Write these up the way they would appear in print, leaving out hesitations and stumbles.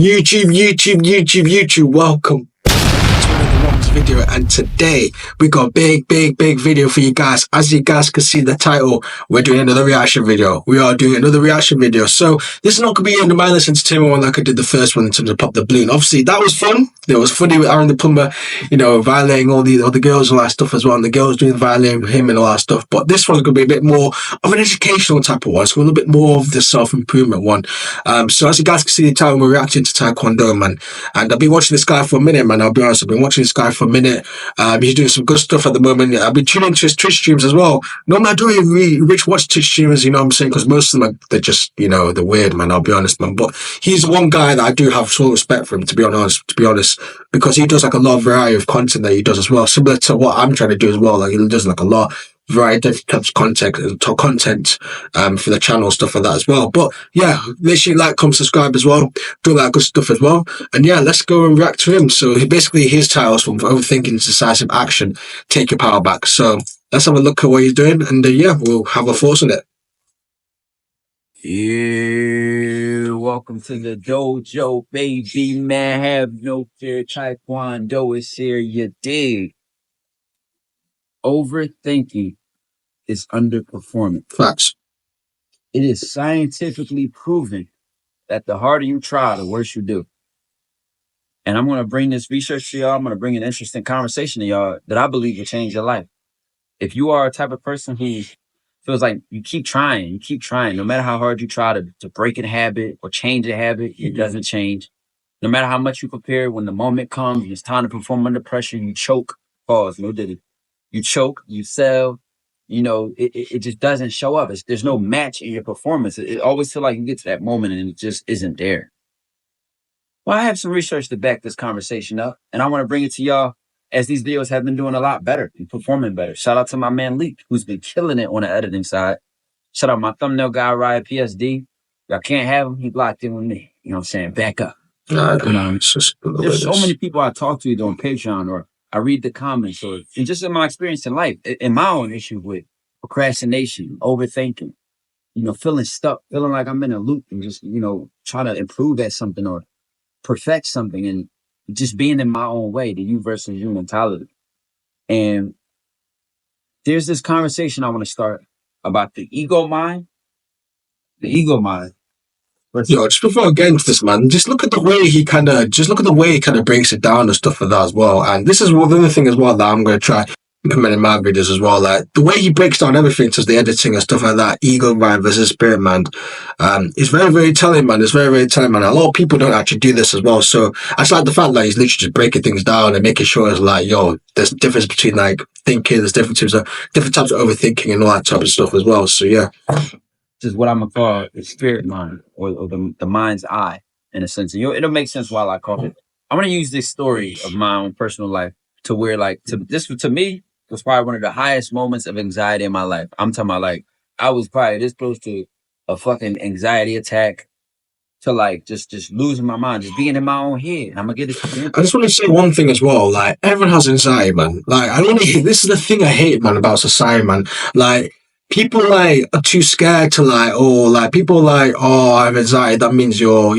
YouTube, welcome to another Rob's video, and today we got a big video for you guys. As you guys can see the title, we're doing another reaction video. We are doing another reaction video. So this is not going to be a mindless entertainment one like I did the first one in terms of Pop the Balloon. Obviously that was fun. It was funny with Aaron the Plumber, violating all the girls and all that stuff as well, and the girls doing the violating with him and all that stuff. But this one's going to be a bit more of an educational type of one. It's a little bit more of the self-improvement one. So as you guys can see the title, we're reacting to TYKWONDOE, man. And I've been watching this guy for a minute, man. I'll be honest, I've been watching this guy for a minute. He's doing some good stuff at the moment. I've been tuning into his Twitch streams as well. Normally I don't really watch Twitch streamers, you know what I'm saying? Because most of them, they're just, they're weird, man. I'll be honest, man. But he's one guy that I do have some respect for him, to be honest, because he does like a lot of variety of content that he does as well, similar to what I'm trying to do as well. Like he does like a lot variety of types of content for the channel, stuff like that as well. But yeah, make sure you like, comment, subscribe as well, do all that good stuff as well. And yeah, let's go and react to him. So basically his titles from Overthinking to Decisive Action, Take Your Power Back. So let's have a look at what he's doing, and yeah, we'll have a thoughts on it. Yeah, welcome to the dojo, baby, man. Have no fear, TYKWONDOE is here, you dig? Overthinking is underperforming. Facts. It is scientifically proven that the harder you try, the worse you do. And I'm going to bring this research to y'all. I'm going to bring an interesting conversation to y'all that I believe will change your life. If you are a type of person who feels like you keep trying, no matter how hard you try to break a habit or change a habit, it doesn't change. No matter how much you prepare, when the moment comes, it's time to perform under pressure, you choke. Pause, no diddy. You choke, you sell, it just doesn't show up. There's no match in your performance. It always feels like you get to that moment and it just isn't there. Well, I have some research to back this conversation up, and I want to bring it to y'all as these videos have been doing a lot better and performing better. Shout out to my man Leak, who's been killing it on the editing side. Shout out my thumbnail guy, Riot PSD. Y'all can't have him. He blocked in with me. You know what I'm saying? Back up. There's so many people I talk to either on Patreon or I read the comments, or and just in my experience in life, in my own issue with procrastination, overthinking, feeling stuck, feeling like I'm in a loop and just, trying to improve at something or perfect something and just being in my own way, the you versus you mentality. And there's this conversation I want to start about the ego mind. The ego mind. Yo, just before I get into this, man, just look at the way he kind of breaks it down and stuff like that as well. And this is one other thing as well that I'm going to try implement in my videos as well. Like the way he breaks down everything, such as the editing and stuff like that, ego mind versus spirit mind, is very telling, man. It's very telling, man. A lot of people don't actually do this as well. So I just like the fact that he's literally just breaking things down and making sure it's like, yo, there's a difference between like thinking, there's different types of overthinking and all that type of stuff as well. So yeah. Is what I'm gonna call the spirit mind or the mind's eye, in a sense. And it'll make sense why I call it. I'm gonna use this story of my own personal life to where to me was probably one of the highest moments of anxiety in my life. I'm talking about like I was probably this close to a fucking anxiety attack, to like just losing my mind, just being in my own head. I'm gonna get it. I just want to say one thing as well. Like everyone has anxiety, man. Like this is the thing I hate, man, about society, man. Like people like are too scared to like, oh, like people like, oh, I have anxiety. That means you're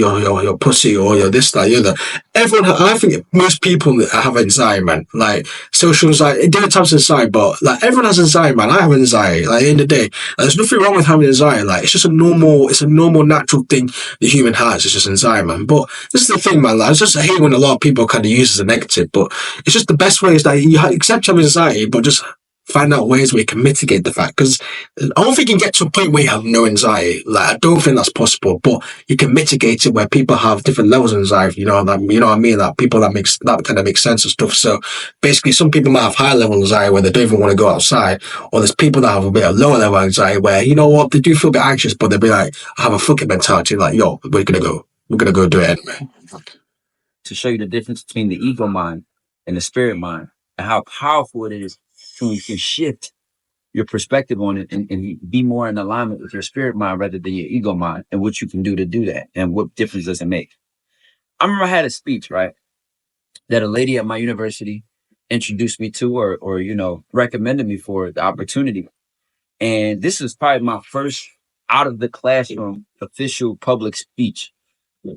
pussy or you're this, that, you're that. I think most people have anxiety, man. Like social anxiety, different types of anxiety, but like everyone has anxiety, man. I have anxiety. Like at the end of the day, there's nothing wrong with having anxiety. Like it's just a normal, natural thing the human has. It's just anxiety, man. But this is the thing, man. Like, I just hate when a lot of people kind of use it as a negative, but it's just the best way is that you accept you have anxiety, but just find out ways where you can mitigate the fact, because I don't think you can get to a point where you have no anxiety. Like I don't think that's possible, but you can mitigate it where people have different levels of anxiety. You know what I mean? Like people that kind of makes sense and stuff. So basically, some people might have high level anxiety where they don't even want to go outside, or there's people that have a bit of lower level anxiety where they do feel a bit anxious, but they'll be like, I have a fucking mentality. Like, yo, we're gonna go do it anyway. To show you the difference between the ego mind and the spirit mind, and how powerful it is. So you can shift your perspective on it and be more in alignment with your spirit mind rather than your ego mind, and what you can do to do that and what difference does it make. I remember I had a speech, right, that a lady at my university introduced me to or recommended me for the opportunity. And this was probably my first out of the classroom official public speech.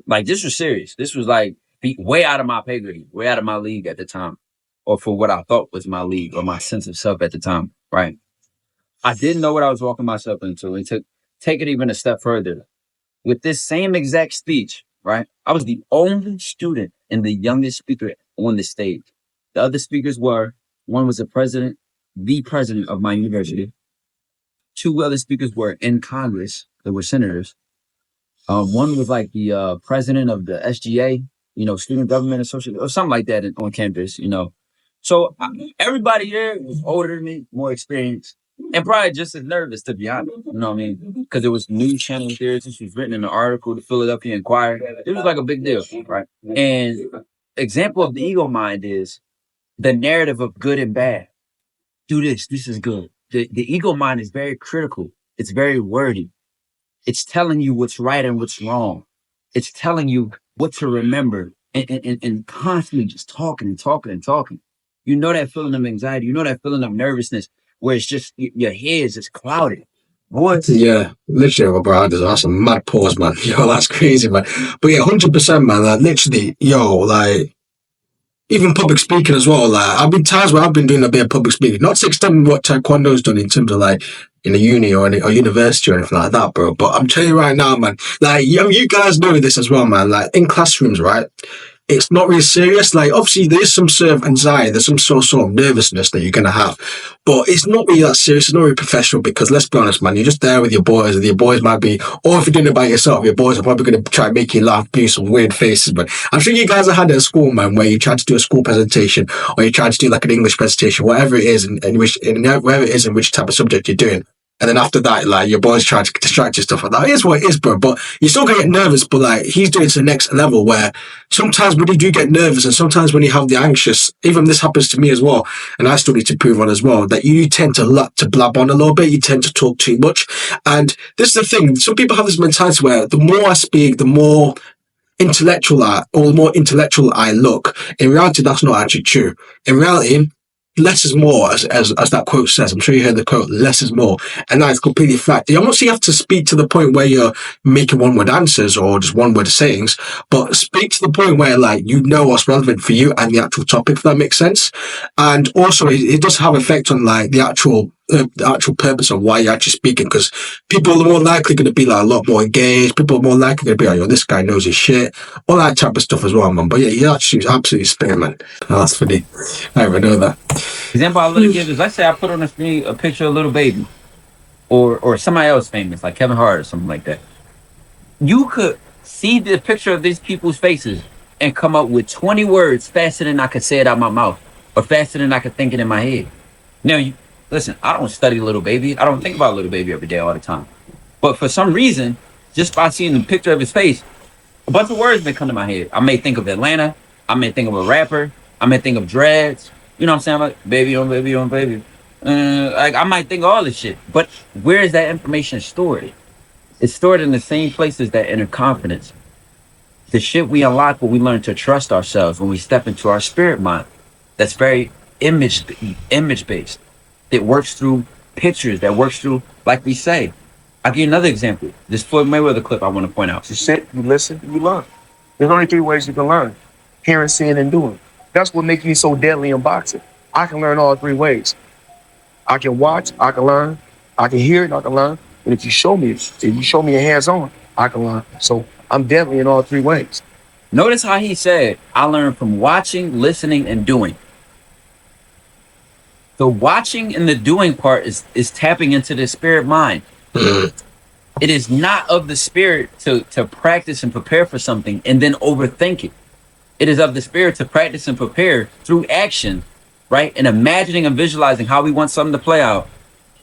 Like, this was serious. This was like way out of my pay grade, way out of my league at the time, or for what I thought was my league or my sense of self at the time, right? I didn't know what I was walking myself into. And to take it even a step further, with this same exact speech, right? I was the only student and the youngest speaker on the stage. The other speakers were, one was the president of my university. Two other speakers were in Congress. They were senators. One was like the president of the SGA, Student Government Association, or something like that on campus, So everybody there was older than me, more experienced, and probably just as nervous, to be honest. You know what I mean? Because it was news channel theory. She was written in an article, the Philadelphia Inquirer. It was like a big deal, right? And example of the ego mind is the narrative of good and bad. Do this. This is good. The ego mind is very critical. It's very wordy. It's telling you what's right and what's wrong. It's telling you what to remember and constantly just talking and talking and talking. You know that feeling of anxiety. You know that feeling of nervousness where it's just your head is just clouded. What? Yeah, literally, bro. That's a mad pause, man. Yo, that's crazy, man. But yeah, 100%, man. Like, literally, yo, like, even public speaking as well. Like, I've been times where I've been doing a bit of public speaking, not to the extent what Taekwondo's done in terms of like in a uni or university or anything like that, bro. But I'm telling you right now, man, like, you guys know this as well, man. Like, in classrooms, right? It's not really serious. Like, obviously, there's some sort of anxiety, there's some sort of nervousness that you're going to have. But it's not really that serious. It's not really professional because, let's be honest, man, you're just there with your boys, and your boys might be, or if you're doing it by yourself, your boys are probably going to try and make you laugh, do some weird faces. But I'm sure you guys have had it at school, man, where you try to do a school presentation or you try to do like an English presentation, whatever it is, wherever it is in which type of subject you're doing. And then after that, like, your boys try to distract you, stuff like that. It is what it is, bro. But you're still gonna get nervous. But like, he's doing it to the next level where sometimes when you do get nervous, and sometimes when you have the anxious, even this happens to me as well, and I still need to prove on as well, that you tend to blab on a little bit. You tend to talk too much. And this is the thing. Some people have this mentality where the more I speak, the more intellectual I look. In reality, that's not actually true. In reality, less is more, as that quote says. I'm sure you heard the quote, less is more. And that is completely fact. You almost have to speak to the point where you're making one-word answers or just one-word sayings, but speak to the point where, like, you know what's relevant for you and the actual topic, if that makes sense. And also, it does have effect on, like, the actual purpose of why you're actually speaking, because people are more likely going to be like a lot more engaged. People are more likely going to be like, yo, this guy knows his shit, all that type of stuff as well, man. But yeah, you're actually absolutely spitting, man. Oh, that's funny. I didn't even know that. Example I literally give is, let's say I put on the screen a picture of Little Baby or somebody else famous, like Kevin Hart or something like that. You could see the picture of these people's faces and come up with 20 words faster than I could say it out my mouth or faster than I could think it in my head. Now, listen, I don't study Little Baby. I don't think about Little Baby every day all the time. But for some reason, just by seeing the picture of his face, a bunch of words may come to my head. I may think of Atlanta. I may think of a rapper. I may think of dreads. You know what I'm saying? Like, baby on baby on baby. Like, I might think of all this shit. But where is that information stored? It's stored in the same places that inner confidence. The shit we unlock when we learn to trust ourselves, when we step into our spirit mind. That's very image based. That works through pictures, that works through, like we say. I'll give you another example. This Floyd Mayweather clip I want to point out. You sit, you listen, you learn. There's only 3 ways you can learn: hearing, seeing, and doing. That's what makes me so deadly in boxing. I can learn all 3 ways. I can watch, I can learn. I can hear it, I can learn. And if you show me a hands-on, I can learn. So I'm deadly in all 3 ways. Notice how he said, I learned from watching, listening, and doing. The watching and the doing part is tapping into the spirit mind. It is not of the spirit to practice and prepare for something and then overthink it. It is of the spirit to practice and prepare through action, right? And imagining and visualizing how we want something to play out.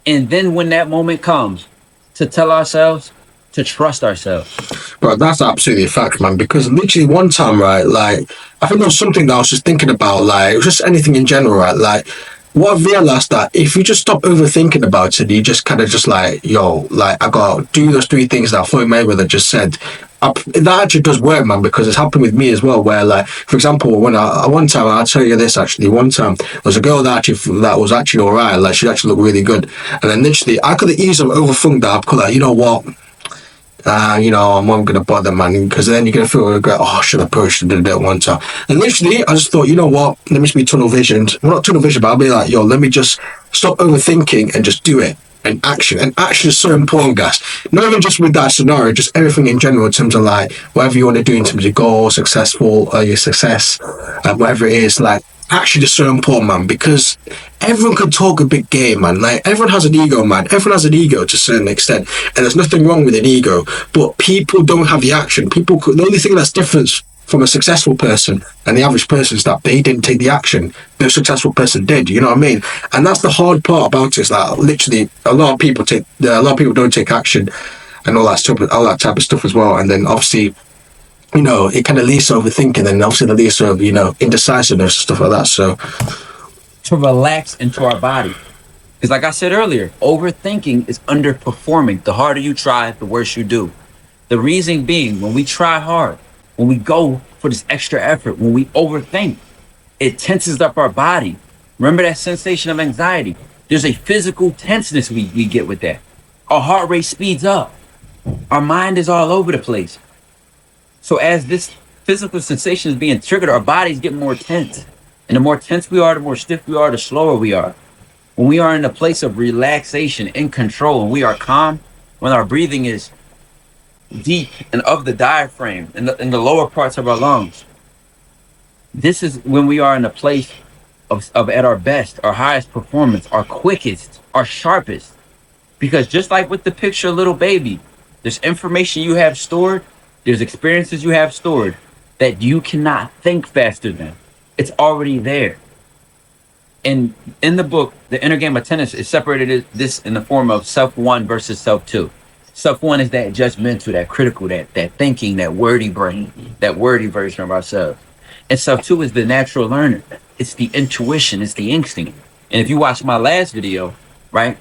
And then when that moment comes, to tell ourselves to trust ourselves. Bro, that's absolutely a fact, man. Because literally one time, right, like, I think there was something that I was just thinking about, like, it was just anything in general, right? Like, what I've realized that if you just stop overthinking about it, you just kind of just like, yo, like, I gotta do those 3 things that Floyd Mayweather just said. That actually does work, man, because it's happened with me as well, where, like, for example, when one time, I'll tell you this, actually, one time, there was a girl that was actually all right, like, she actually looked really good, and then literally, I could have easily overthunk that. I could have, you know what, I'm not going to bother, man, because then you're going to feel regret. Oh, should I push? Should I do it one time? And literally, I just thought, you know what? Let me just be tunnel visioned. Well, not tunnel vision, but I'll be like, yo, let me just stop overthinking and just do it. And action. And action is so important, guys. Not even just with that scenario, just everything in general in terms of like whatever you want to do in terms of goal, successful, your success, whatever it is, like action is so important, man, because everyone can talk a big game, man. Like everyone has an ego, man. Everyone has an ego to a certain extent, and there's nothing wrong with an ego. But people don't have the action. The only thing that's different from a successful person and the average person is that they didn't take the action. The successful person did. You know what I mean? And that's the hard part about it. Is that literally a lot of people don't take action, and all that type of stuff as well. And then obviously, it kind of leads to overthinking, and obviously the leads to, indecisiveness and stuff like that. So to relax into our body. Because like I said earlier, overthinking is underperforming. The harder you try, the worse you do. The reason being, when we try hard, when we go for this extra effort, when we overthink, it tenses up our body. Remember that sensation of anxiety? There's a physical tenseness we get with that. Our heart rate speeds up. Our mind is all over the place. So as this physical sensation is being triggered, our bodies get more tense. And the more tense we are, the more stiff we are, the slower we are. When we are in a place of relaxation, in control, and we are calm, when our breathing is deep and of the diaphragm, in the lower parts of our lungs, this is when we are in a place of at our best, our highest performance, our quickest, our sharpest. Because just like with the picture of little baby, there's information you have stored, there's experiences you have stored that you cannot think faster than. It's already there. And in the book, The Inner Game of Tennis, is separated this in the form of self one versus self two. Self one is that judgmental, that critical, that thinking, that wordy brain, that wordy version of ourselves. And self two is the natural learner. It's the intuition, it's the instinct. And if you watch my last video, right,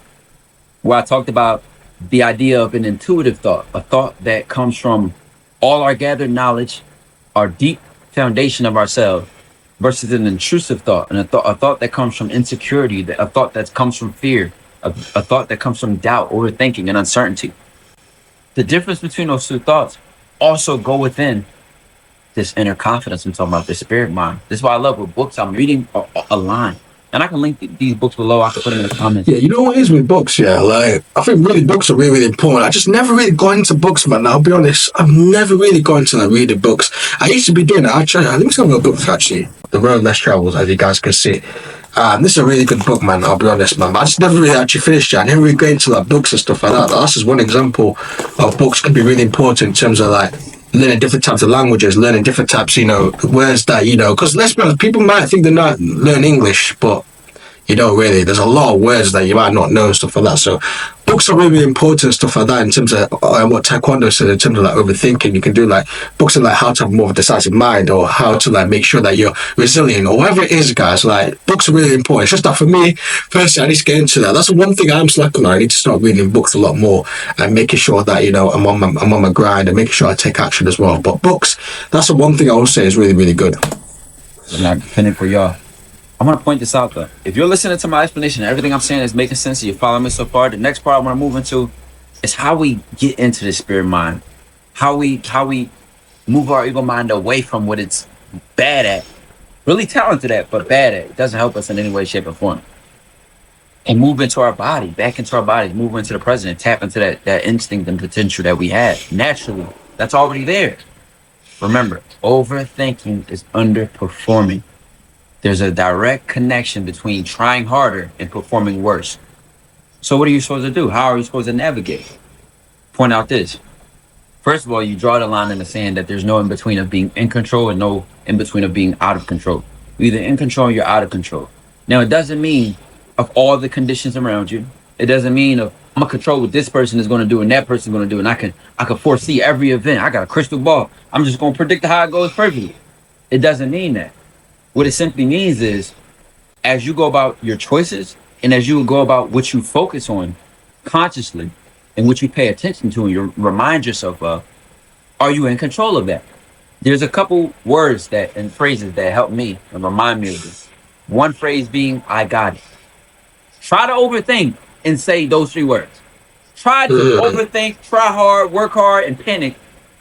where I talked about the idea of an intuitive thought, a thought that comes from all our gathered knowledge, our deep foundation of ourselves, versus an intrusive thought, and a thought that comes from insecurity, a thought that comes from fear, a thought that comes from doubt, overthinking, and uncertainty. The difference between those two thoughts also go within this inner confidence I'm talking about, the spirit mind. This is why I love with books. I'm reading a line. And I can link these books below. I can put them in the comments. Yeah, you know what it is with books, yeah? Like, I think really books are really, really important. I just never really got into books, man. I'll be honest. I've never really got into like reading books. I used to be doing it. I think some of the books actually, The Road Less Travels, as you guys can see. This is a really good book, man. I'll be honest, man. But I just never really actually finished it. I never really got into like books and stuff like that. That's just one example of books can be really important in terms of like learning different types of languages, learning different types, words that, because let's be honest, people might think they're not learning English, but you don't really. There's a lot of words that you might not know and stuff like that. So books are really important and stuff like that in terms of what Taekwondo said in terms of like overthinking. You can do like books on like how to have more of a decisive mind or how to like make sure that you're resilient or whatever it is, guys. Like books are really important. It's just that for me, personally, I need to get into that. That's one thing I'm slacking on. I need to start reading books a lot more and making sure that, I'm on my grind and making sure I take action as well. But books, that's the one thing I will say is really, really good. I'm not depending for y'all. I want to point this out though. If you're listening to my explanation, everything I'm saying is making sense, and you're following me so far, the next part I want to move into is how we get into the spirit mind. How we move our ego mind away from what it's bad at. Really talented at, but bad at. It doesn't help us in any way, shape, or form. And move into our body, back into our bodies, move into the present, tap into that instinct and potential that we have naturally. That's already there. Remember, overthinking is underperforming. There's a direct connection between trying harder and performing worse. So what are you supposed to do? How are you supposed to navigate? Point out this. First of all, you draw the line in the sand that there's no in between of being in control and no in between of being out of control. You're either in control or you're out of control. Now, it doesn't mean of all the conditions around you. It doesn't mean of I'm gonna control what this person is gonna do and that person is gonna do, and I can foresee every event. I got a crystal ball. I'm just gonna predict how it goes perfectly. It doesn't mean that. What it simply means is, as you go about your choices and as you go about what you focus on consciously and what you pay attention to and you remind yourself of, are you in control of that? There's a couple words and phrases that help me and remind me of this. One phrase being, I got it. Try to overthink and say those three words. Try to overthink, try hard, work hard, and panic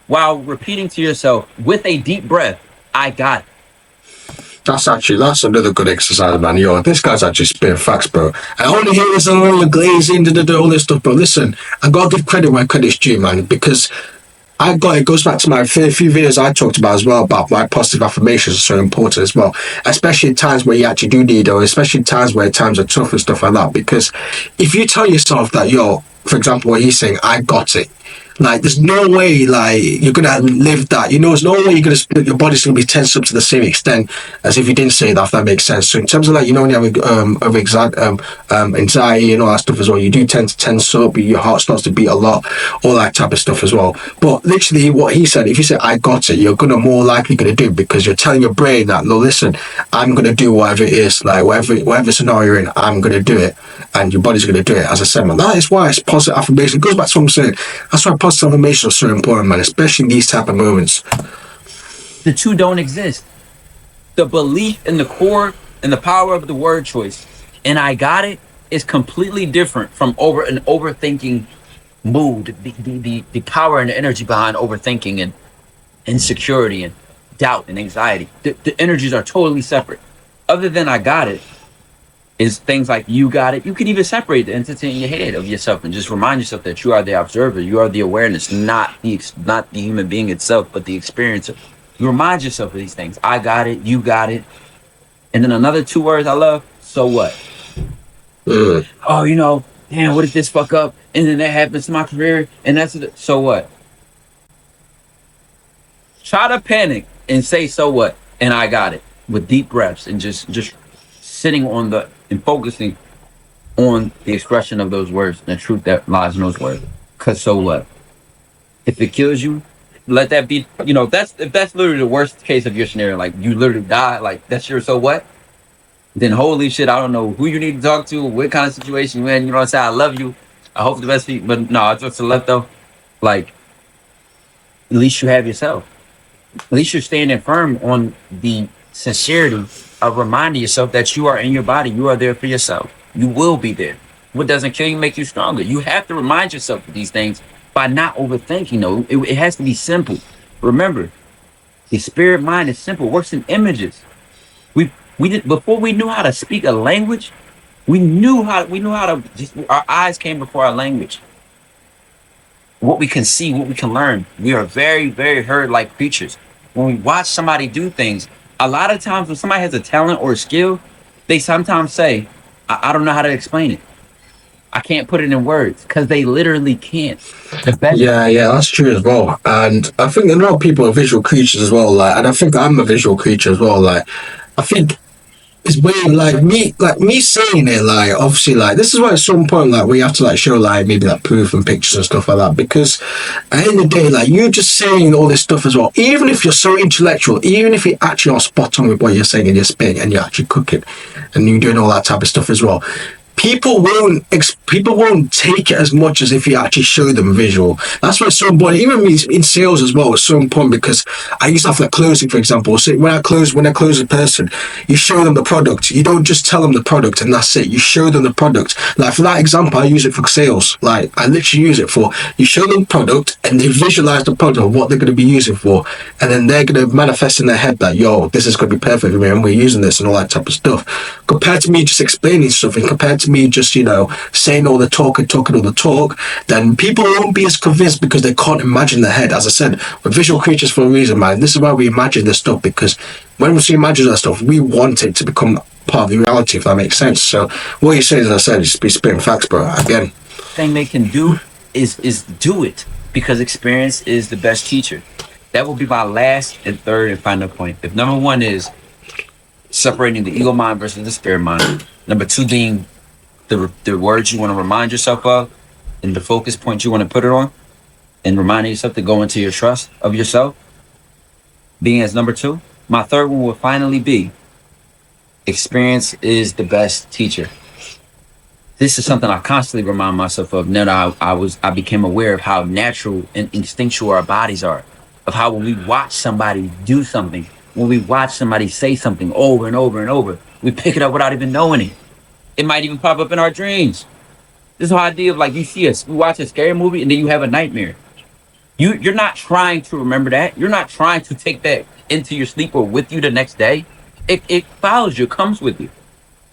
while repeating to yourself with a deep breath, I got it. That's another good exercise, man. Yo, this guy's actually spitting facts, bro. I want to hear this all the glazing, all this stuff, bro. Listen, I gotta give credit where credit's due, man, because it goes back to my few videos I talked about as well, about why positive affirmations are so important as well, especially in times where you actually do need, or especially in times where times are tough and stuff like that. Because if you tell yourself that, yo, for example, what he's saying, I got it. Like, there's no way, like, you're gonna live that. You know, there's no way you're gonna your body's gonna be tensed up to the same extent as if you didn't say that. If that makes sense. So in terms of, like, you know, when you have anxiety and all that stuff as well, you do tend to tense up. Your heart starts to beat a lot, all that type of stuff as well. But literally, what he said, if you say I got it, you're gonna more likely gonna do it, because you're telling your brain that, no, listen, I'm gonna do whatever it is, like whatever scenario you're in, I'm gonna do it, and your body's gonna do it. As I said, man, that is why it's positive affirmation. It goes back to what I'm saying. That's why positive affirmation is so important, man, especially in these type of moments. The two don't exist. The belief in the core and the power of the word choice, and I got it, is completely different from an overthinking mood. The power and the energy behind overthinking and insecurity and doubt and anxiety. The energies are totally separate. Other than I got it is things like you got it. You can even separate the entity in your head of yourself and just remind yourself that you are the observer, you are the awareness, not the human being itself, but the experiencer. You remind yourself of these things. I got it, you got it. And then another two words I love, so what? Oh, you know, damn, what if this fuck up? And then that happens to my career, and so what? Try to panic and say, so what? And I got it, with deep breaths and just sitting on and focusing on the expression of those words and the truth that lies in those words. Cause so what? If it kills you, let that be, you know, if that's literally the worst case of your scenario, like you literally die, like that's your so what? Then holy shit, I don't know who you need to talk to, what kind of situation you're in, you know what I'm saying? I love you. I hope the best for you. But no, I just to left though, like, at least you have yourself. At least you're standing firm on the sincerity of reminding yourself that you are in your body. You are there for yourself. You will be there. What doesn't kill you make you stronger. You have to remind yourself of these things by not overthinking, though. It has to be simple. Remember, the spirit mind is simple. It works in images. We did before we knew how to speak a language. We knew how to just, our eyes came before our language. What we can see, what we can learn. We are very, very herd-like creatures. When we watch somebody do things, a lot of times when somebody has a talent or a skill, they sometimes say, I don't know how to explain it. I can't put it in words, because they literally can't. Yeah, that's true as well. And I think a lot of people are visual creatures as well. Like, and I think I'm a visual creature as well. Like, I think it's weird, like me saying it, like, obviously, like, this is why it's so important, like, we have to, like, show, like, maybe, like, proof and pictures and stuff like that, because at the end of the day, like, you just saying all this stuff as well, even if you're so intellectual, even if you actually are spot on with what you're saying and you're spitting and you're actually cooking and you're doing all that type of stuff as well, people won't take it as much as if you actually show them visual. That's why it's so important. Even me in sales as well, it's so important, because I used to have, like, closing, for example. So when I close a person, you show them the product. You don't just tell them the product and that's it. You show them the product. Like, for that example, I use it for sales. Like, I literally use it for, you show them the product and they visualize the product of what they're going to be using for, and then they're going to manifest in their head that, yo, this is going to be perfect for me and we're using this and all that type of stuff. Compared to me just explaining something, compared to me just, you know, saying all the talk and talking all the talk, then people won't be as convinced because they can't imagine in their head. As I said, we're visual creatures for a reason, man. This is why we imagine this stuff, because when we imagine that stuff, we want it to become part of the reality, if that makes sense. So what you say, as I said, is be spitting facts, bro. Again, thing they can do is do it, because experience is the best teacher. That will be my last and third and final point. If number one is separating the ego mind versus the spirit mind, number two being the words you want to remind yourself of and the focus point you want to put it on, and reminding yourself to go into your trust of yourself, being as number two, my third one will finally be experience is the best teacher. This is something I constantly remind myself of now that I became aware of how natural and instinctual our bodies are, of how when we watch somebody do something, when we watch somebody say something over and over and over, we pick it up without even knowing it. It might even pop up in our dreams. This whole idea of like you watch a scary movie and then you have a nightmare. You're not trying to remember that. You're not trying to take that into your sleep or with you the next day. It follows you, comes with you.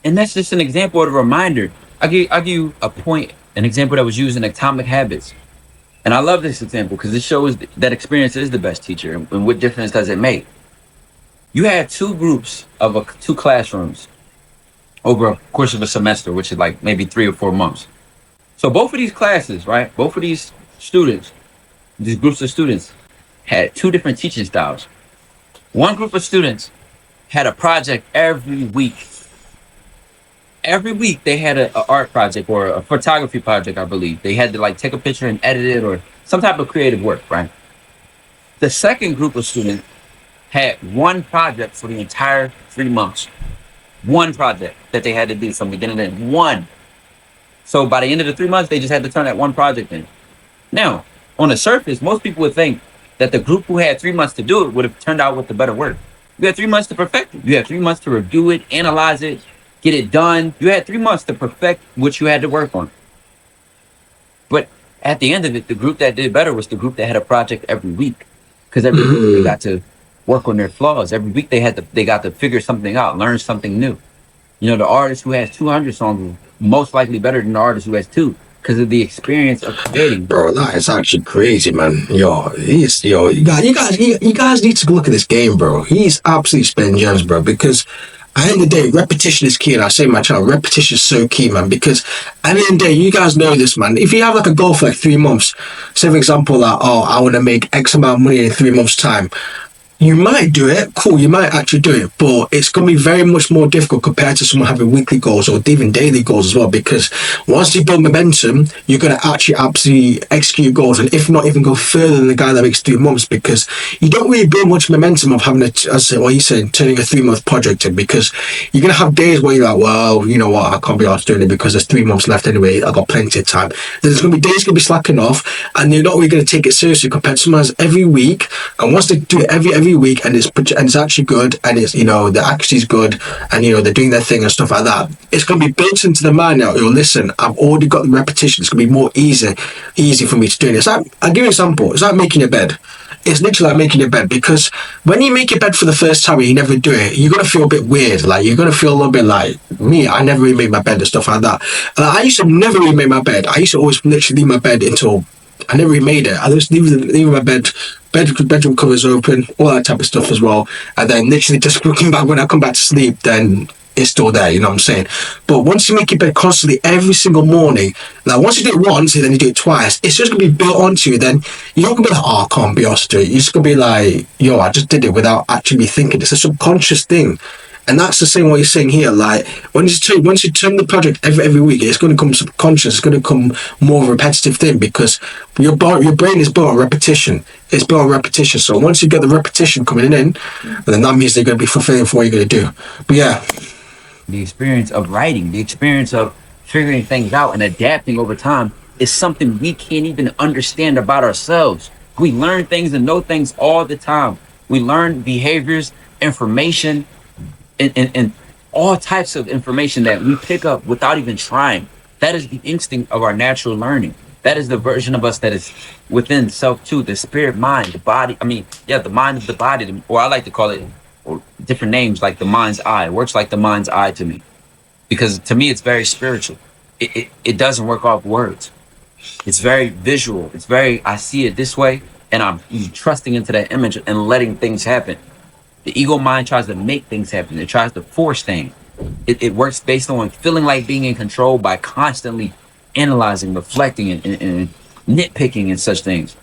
And that's just an example of a reminder. I'll give you an example that was used in Atomic Habits. And I love this example because it shows that experience is the best teacher. And what difference does it make? You had two groups of two classrooms over a course of a semester, which is like maybe 3 or 4 months. So both of these classes, right? Both of these students, these groups of students had two different teaching styles. One group of students had a project every week. Every week they had an art project or a photography project, I believe. They had to like take a picture and edit it or some type of creative work, right? The second group of students had one project for the entire 3 months. One project that they had to do from beginning to end. One. So by the end of the 3 months, they just had to turn that one project in. Now, on the surface, most people would think that the group who had 3 months to do it would have turned out with the better work. You had 3 months to perfect it. You had 3 months to review it, analyze it, get it done. You had 3 months to perfect what you had to work on. But at the end of it, the group that did better was the group that had a project every week. Because every week they got to work on their flaws. Every week they got to figure something out, learn something new. You know, the artist who has 200 songs is most likely better than the artist who has 2 because of the experience of creating. Bro, that is actually crazy, man. You guys need to look at this game, bro. He's absolutely spitting gems, bro, because at the end of the day, repetition is key, and I say in my channel, repetition is so key, man, because at the end of the day, you guys know this, man. If you have like a goal for like 3 months, say for example, that, I want to make X amount of money in 3 months' time, you might do it, cool, you might actually do it, but it's going to be very much more difficult compared to someone having weekly goals or even daily goals as well, because once you build momentum, you're going to actually absolutely execute goals, and if not even go further than the guy that makes 3 months, because you don't really build much momentum of having what you said, turning a 3-month project in, because you're going to have days where you're like, well, you know what, I can't be asked doing it because there's 3 months left anyway, I've got plenty of time. Then there's going to be days going to be slacking off, and you're not really going to take it seriously compared to someone else every week, and once they do it every week, and it's actually good, and it's, you know, the accuracy is good, and you know they're doing their thing and stuff like that, it's going to be built into the mind now. Listen, I've already got the repetition, it's going to be more easy for me to do it. It's like, I'll give you an example, it's like making your bed. It's literally like making your bed, because when you make your bed for the first time and you never do it, you're going to feel a bit weird, like you're going to feel a little bit like me. I never really made my bed and stuff like that. I used to never really make my bed. I used to always literally leave my bed until I never really made it. I just leave my bedroom covers open, all that type of stuff as well. And then literally just looking back, when I come back to sleep, then it's still there, you know what I'm saying? But once you make your bed constantly every single morning, like once you do it once and then you do it twice, it's just gonna be built onto you. Then you're not gonna be like, oh, I can't be asked to do it. You're just gonna be like, yo, I just did it without actually thinking. It's a subconscious thing. And that's the same what you're saying here. Like once you turn the project every week, it's going to come subconscious. It's going to come more of a repetitive thing, because your brain is built on repetition. It's built on repetition. So once you get the repetition coming in, then that means they're going to be fulfilling for what you're going to do. But yeah, the experience of writing, the experience of figuring things out and adapting over time is something we can't even understand about ourselves. We learn things and know things all the time. We learn behaviors, information, and all types of information that we pick up without even trying. That is the instinct of our natural learning. That is the version of us that is within self too, the spirit, mind, the body. The mind of the body, or I like to call it, or different names, like the mind's eye. It works like the mind's eye to me, because to me it's very spiritual. It doesn't work off words. It's very visual. I see it this way, and I'm trusting into that image and letting things happen. The ego mind tries to make things happen. It tries to force things. It works based on feeling like being in control by constantly analyzing, reflecting, and nitpicking and such things.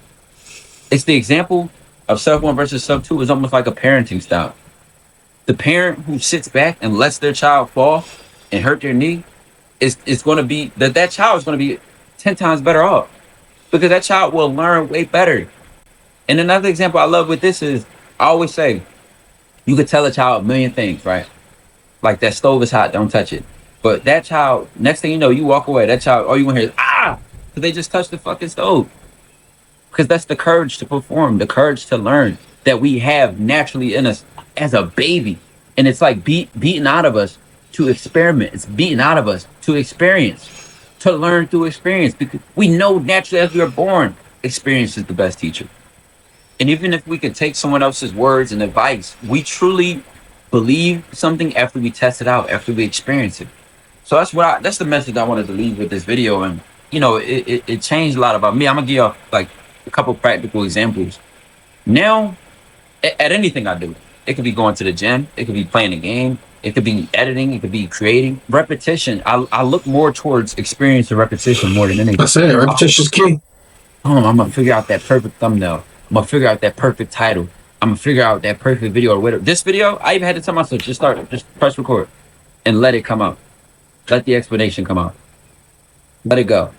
It's the example of self 1 versus self 2 is almost like a parenting style. The parent who sits back and lets their child fall and hurt their knee is going to be, that child is going to be 10 times better off, because that child will learn way better. And another example I love with this is, I always say, you could tell a child a million things, right? Like, that stove is hot, don't touch it. But that child, next thing you know, you walk away, that child, all you want to hear is, ah! Because they just touched the fucking stove. Because that's the courage to perform, the courage to learn that we have naturally in us as a baby. And it's like beaten out of us to experiment. It's beaten out of us to experience, to learn through experience, because we know naturally as we are born, experience is the best teacher. And even if we could take someone else's words and advice, we truly believe something after we test it out, after we experience it. So that's the message I wanted to leave with this video. And you know, it changed a lot about me. I'm gonna give you like a couple practical examples. Now, at anything I do, it could be going to the gym, it could be playing a game, it could be editing, it could be creating. Repetition, I look more towards experience and repetition more than anything. That's it. Repetition's key. I'm gonna figure out that perfect thumbnail. I'm gonna figure out that perfect title. I'm gonna figure out that perfect video or whatever. This video, I even had to tell myself, just press record and let it come out. Let the explanation come out. Let it go.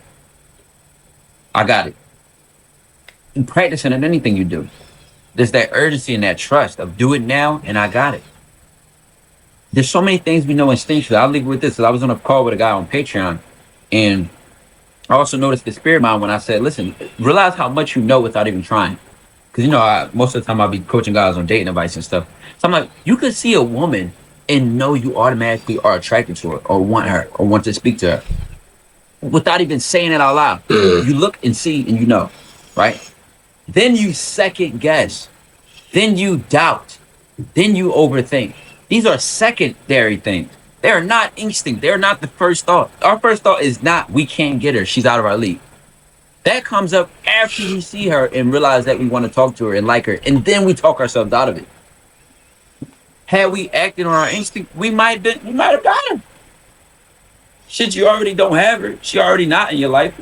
I got it. And practicing at anything you do, there's that urgency and that trust of do it now and I got it. There's so many things we know instinctually. I'll leave it with this. I was on a call with a guy on Patreon, and I also noticed the spirit mind when I said, listen, realize how much you know without even trying. Because, you know, most of the time I'll be coaching guys on dating advice and stuff. So I'm like, you could see a woman and know you automatically are attracted to her or want her or want to speak to her without even saying it out loud. You look and see and you know, right? Then you second guess. Then you doubt. Then you overthink. These are secondary things. They are not instinct. They're not the first thought. Our first thought is not, we can't get her. She's out of our league. That comes up after we see her and realize that we want to talk to her and like her. And then we talk ourselves out of it. Had we acted on our instinct, we might have got her. Shit, you already don't have her. She already not in your life.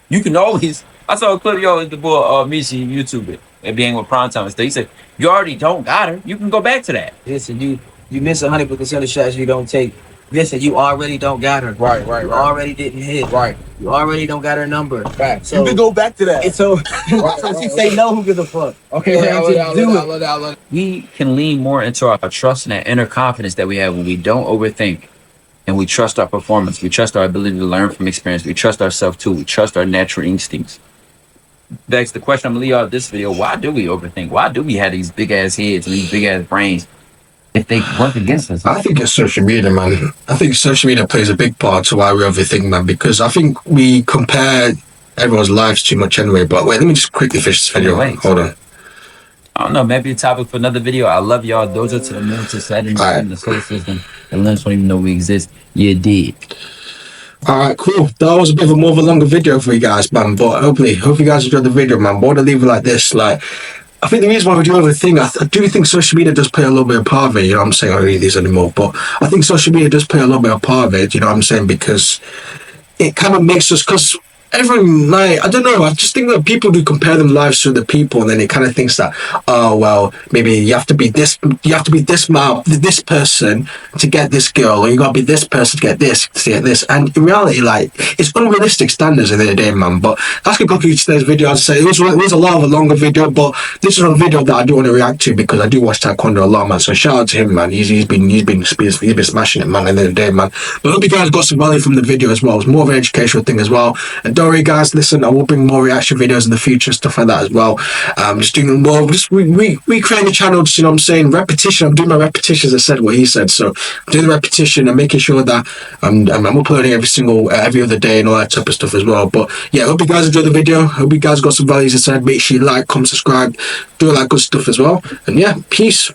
You can always. I saw a clip, the boy Mishi YouTube it and being with prime time and stuff. He said, you already don't got her. You can go back to that. Listen, you miss 100% of shots you don't take. Listen, you already don't got her. Right. You already didn't hit. Right. You already don't got her number. Right. So You can go back to that. it's so she say no, who gives a fuck? Okay, I love that. We can lean more into our trust and that inner confidence that we have when we don't overthink and we trust our performance. We trust our ability to learn from experience. We trust ourselves too. We trust our natural instincts. That's the question I'm gonna leave out of this video. Why do we overthink? Why do we have these big ass heads and these big ass brains if they work against us? I think it's social media, man. I think social media plays a big part to why we overthink, man, because I think we compare everyone's lives too much anyway. But wait, let me just quickly finish this video. Hold on. I don't know, maybe a topic for another video. I love y'all. Those are to the moon, to Saturn, in the solar system. The lens don't even know we exist. You did. Alright, cool. That was a bit of more of a longer video for you guys, man. But hope you guys enjoyed the video, man. But I want to leave it like this. Like, I think the reason why we do everything, I do think social media does play a little bit of part of it. You know what I'm saying? I don't read these anymore. But I think social media does play a little bit of part of it. You know what I'm saying? Because it kind of makes us, because everyone, like, I don't know, I just think that people do compare them lives to the people, and then it kind of thinks that, oh well, maybe you have to be this person to get this girl, or you gotta be this person to get this, and in reality, like, it's unrealistic standards at the end of the day, man. But that's gonna conclude today's video. I'd say it was a lot of a longer video, but this is a video that I do want to react to because I do watch Taekwondo a lot, man. So shout out to him, man. He's been smashing it, man, at the end of the day, man. But I hope you guys got some value from the video as well. It's more of an educational thing as well. And don't worry, guys, listen, I will bring more reaction videos in the future, stuff like that as well. Just doing more, just recreating the channel, just, you know what I'm saying, repetition. I'm doing my repetitions, I said what he said, so I'm doing the repetition and making sure that I'm uploading every other day and all that type of stuff as well. But yeah, I hope you guys enjoyed the video. Hope you guys got some values, as I said. Make sure you like, comment, subscribe, do all that good stuff as well. And yeah, peace.